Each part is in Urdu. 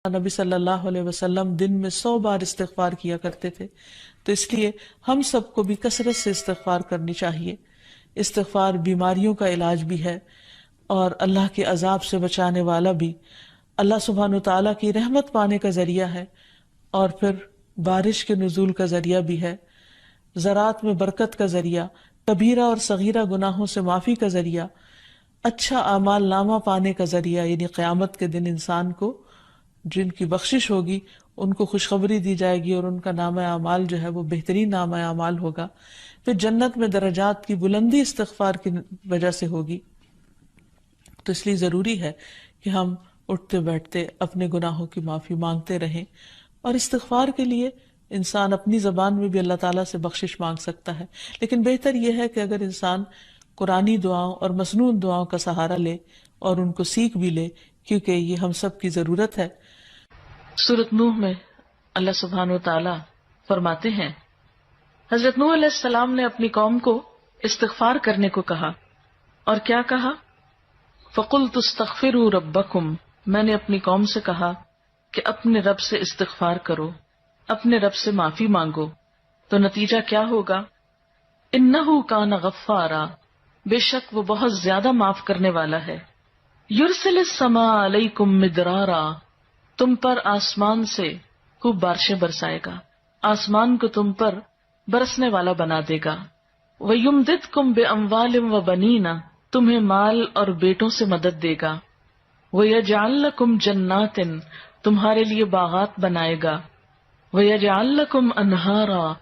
نبی صلی اللہ علیہ وسلم دن میں 100 بار استغفار کیا کرتے تھے، تو اس لیے ہم سب کو بھی کثرت سے استغفار کرنی چاہیے۔ استغفار بیماریوں کا علاج بھی ہے اور اللہ کے عذاب سے بچانے والا بھی، اللہ سبحانہ وتعالیٰ کی رحمت پانے کا ذریعہ ہے، اور پھر بارش کے نزول کا ذریعہ بھی ہے، زراعت میں برکت کا ذریعہ، کبیرہ اور صغیرہ گناہوں سے معافی کا ذریعہ، اچھا اعمال نامہ پانے کا ذریعہ، یعنی قیامت کے دن انسان کو جن کی بخشش ہوگی ان کو خوشخبری دی جائے گی اور ان کا نامہ اعمال جو ہے وہ بہترین نامہ اعمال ہوگا۔ پھر جنت میں درجات کی بلندی استغفار کی وجہ سے ہوگی۔ تو اس لیے ضروری ہے کہ ہم اٹھتے بیٹھتے اپنے گناہوں کی معافی مانگتے رہیں، اور استغفار کے لیے انسان اپنی زبان میں بھی اللہ تعالیٰ سے بخشش مانگ سکتا ہے، لیکن بہتر یہ ہے کہ اگر انسان قرآنی دعاؤں اور مسنون دعاؤں کا سہارا لے اور ان کو سیکھ بھی لے، کیونکہ یہ ہم سب کی ضرورت ہے۔ سورۃ نوح میں اللہ سبحانہ وتعالی فرماتے ہیں، حضرت نوح علیہ السلام نے اپنی قوم کو استغفار کرنے کو کہا، اور کیا کہا؟ فَقُلْتُ اسْتَغْفِرُوا رَبَّكُمْ، میں نے اپنی قوم سے کہا کہ اپنے رب سے استغفار کرو، اپنے رب سے معافی مانگو۔ تو نتیجہ کیا ہوگا؟ إِنَّهُ كَانَ غَفَّارًا، بے شک وہ بہت زیادہ معاف کرنے والا ہے۔ يُرْسِلِ السَّمَاءَ عَلَيْكُمْ مِدْرَارًا، تم پر آسمان سے خوب بارشیں برسائے گا، آسمان کو تم پر برسنے والا بنا دے گا۔ وَيُمْدِدْكُمْ بِأَمْوَالٍ وَبَنِينَ، تمہیں مال اور بیٹوں سے مدد دے گا۔ وَيَجْعَلْ لَكُمْ جَنَّاتٍ، تمہارے لیے باغات بنائے گا۔ وَيَجْعَلْ لَكُمْ أَنْهَارًا،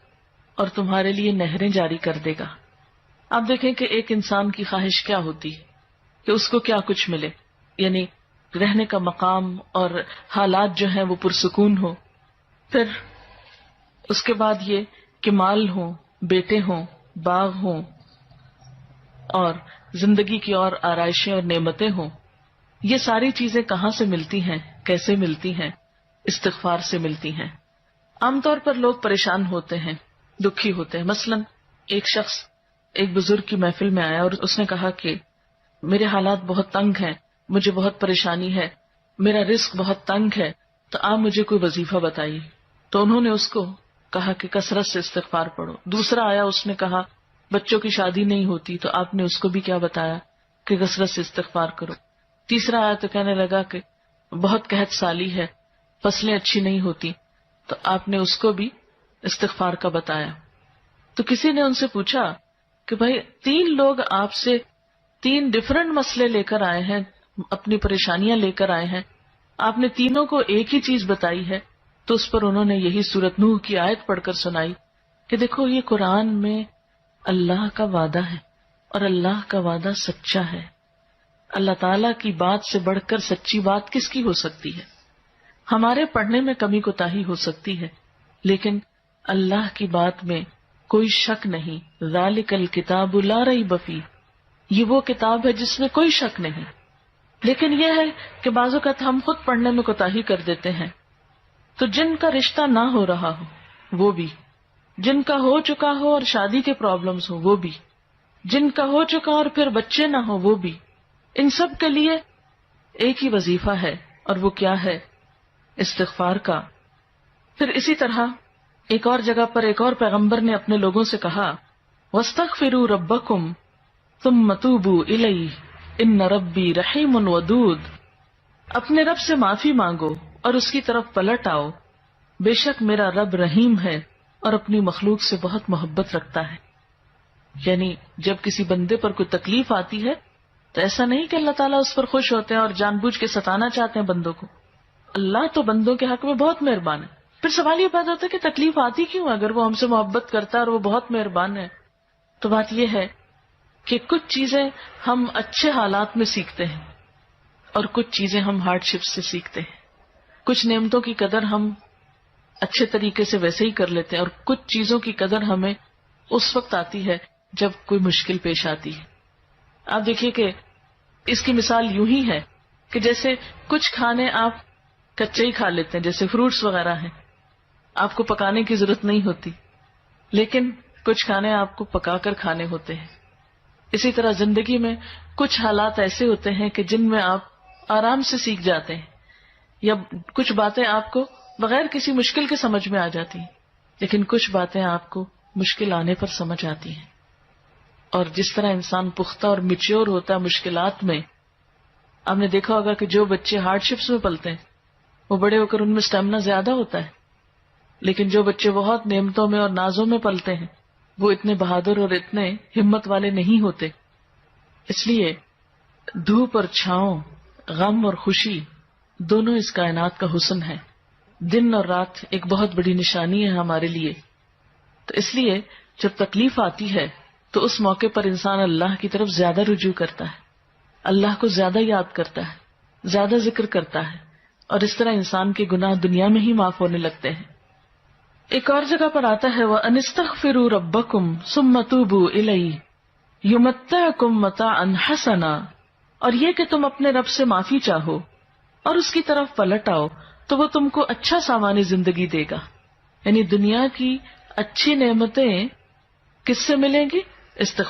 اور تمہارے لیے نہریں جاری کر دے گا۔ آپ دیکھیں کہ ایک انسان کی خواہش کیا ہوتی ہے کہ اس کو کیا کچھ ملے، یعنی رہنے کا مقام اور حالات جو ہیں وہ پرسکون ہو، پھر اس کے بعد یہ کہ مال ہوں، بیٹے ہوں، باغ ہوں، اور زندگی کی اور آرائشیں اور نعمتیں ہوں۔ یہ ساری چیزیں کہاں سے ملتی ہیں، کیسے ملتی ہیں؟ استغفار سے ملتی ہیں۔ عام طور پر لوگ پریشان ہوتے ہیں، دکھی ہوتے ہیں۔ مثلا ایک شخص ایک بزرگ کی محفل میں آیا اور اس نے کہا کہ میرے حالات بہت تنگ ہیں، مجھے بہت پریشانی ہے، میرا رزق بہت تنگ ہے، تو آپ مجھے کوئی وظیفہ بتائیے۔ تو انہوں نے اس کو کہا کہ کثرت سے استغفار پڑھو۔ دوسرا آیا، اس نے کہا بچوں کی شادی نہیں ہوتی، تو آپ نے اس کو بھی کیا بتایا کہ کثرت سے استغفار کرو۔ تیسرا آیا تو کہنے لگا کہ بہت قحط سالی ہے، فصلیں اچھی نہیں ہوتی، تو آپ نے اس کو بھی استغفار کا بتایا۔ تو کسی نے ان سے پوچھا کہ بھائی 3 لوگ آپ سے 3 ڈفرنٹ مسئلے لے کر آئے ہیں، اپنی پریشانیاں لے کر آئے ہیں، آپ نے تینوں کو ایک ہی چیز بتائی ہے۔ تو اس پر انہوں نے یہی سورۃ نوح کی آیت پڑھ کر سنائی کہ دیکھو یہ قرآن میں اللہ کا وعدہ ہے، اور اللہ کا وعدہ سچا ہے۔ اللہ تعالیٰ کی بات سے بڑھ کر سچی بات کس کی ہو سکتی ہے؟ ہمارے پڑھنے میں کمی کوتاہی ہو سکتی ہے، لیکن اللہ کی بات میں کوئی شک نہیں۔ ذالک الکتاب لا ریب فیہ، یہ وہ کتاب ہے جس میں کوئی شک نہیں۔ لیکن یہ ہے کہ بعض اوقات ہم خود پڑھنے میں کوتاہی کر دیتے ہیں، تو جن کا رشتہ نہ ہو رہا ہو وہ بھی، جن کا ہو چکا ہو اور شادی کے پرابلمز ہو وہ بھی، جن کا ہو چکا اور پھر بچے نہ ہو وہ بھی، ان سب کے لیے ایک ہی وظیفہ ہے، اور وہ کیا ہے؟ استغفار کا۔ پھر اسی طرح ایک اور جگہ پر ایک اور پیغمبر نے اپنے لوگوں سے کہا وَاسْتَغْفِرُوا رَبَّكُمْ ثُمَّ تُوبُوا إِلَيْهِ إِنَّ رَبِّي رَحِيمٌ وَدُودٌ، اپنے رب سے معافی مانگو اور اس کی طرف پلٹ آؤ، بے شک میرا رب رحیم ہے اور اپنی مخلوق سے بہت محبت رکھتا ہے۔ یعنی جب کسی بندے پر کوئی تکلیف آتی ہے تو ایسا نہیں کہ اللہ تعالیٰ اس پر خوش ہوتے ہیں اور جان بوجھ کے ستانا چاہتے ہیں بندوں کو۔ اللہ تو بندوں کے حق میں بہت مہربان ہے۔ پھر سوال یہ پیدا ہوتا ہے کہ تکلیف آتی کیوں؟ اگر وہ ہم سے محبت کرتا ہے اور وہ بہت مہربان ہے، تو بات یہ ہے کہ کچھ چیزیں ہم اچھے حالات میں سیکھتے ہیں اور کچھ چیزیں ہم ہارڈ شپ سے سیکھتے ہیں۔ کچھ نعمتوں کی قدر ہم اچھے طریقے سے ویسے ہی کر لیتے ہیں، اور کچھ چیزوں کی قدر ہمیں اس وقت آتی ہے جب کوئی مشکل پیش آتی ہے۔ آپ دیکھیے کہ اس کی مثال یوں ہی ہے کہ جیسے کچھ کھانے آپ کچے ہی کھا لیتے ہیں، جیسے فروٹس وغیرہ ہیں، آپ کو پکانے کی ضرورت نہیں ہوتی، لیکن کچھ کھانے آپ کو پکا کر کھانے ہوتے ہیں۔ اسی طرح زندگی میں کچھ حالات ایسے ہوتے ہیں کہ جن میں آپ آرام سے سیکھ جاتے ہیں، یا کچھ باتیں آپ کو بغیر کسی مشکل کے سمجھ میں آ جاتی ہیں، لیکن کچھ باتیں آپ کو مشکل آنے پر سمجھ آتی ہیں. اور جس طرح انسان پختہ اور میچیور ہوتا ہے مشکلات میں، آپ نے دیکھا ہوگا کہ جو بچے ہارڈ شپس میں پلتے ہیں وہ بڑے ہو کر ان میں اسٹیمنا زیادہ ہوتا ہے، لیکن جو بچے بہت نعمتوں میں اور نازوں میں پلتے ہیں وہ اتنے بہادر اور اتنے ہمت والے نہیں ہوتے. اس لیے دھوپ اور چھاؤں، غم اور خوشی، دونوں اس کائنات کا حسن ہے. دن اور رات ایک بہت بڑی نشانی ہے ہمارے لیے. تو اس لیے جب تکلیف آتی ہے تو اس موقع پر انسان اللہ کی طرف زیادہ رجوع کرتا ہے، اللہ کو زیادہ یاد کرتا ہے، زیادہ ذکر کرتا ہے، اور اس طرح انسان کے گناہ دنیا میں ہی معاف ہونے لگتے ہیں. ایک اور جگہ پر آتا ہے وَأَنِ اسْتَغْفِرُوا رَبَّكُمْ ثُمَّ تُوبُوا إِلَيْهِ يُمَتِّعْكُمْ مَتَاعًا حَسَنًا، اور یہ کہ تم اپنے رب سے معافی چاہو اور اس کی طرف پلٹ آؤ تو وہ تم کو اچھا سامان زندگی دے گا. یعنی دنیا کی اچھی نعمتیں کس سے ملیں گی؟ استغفار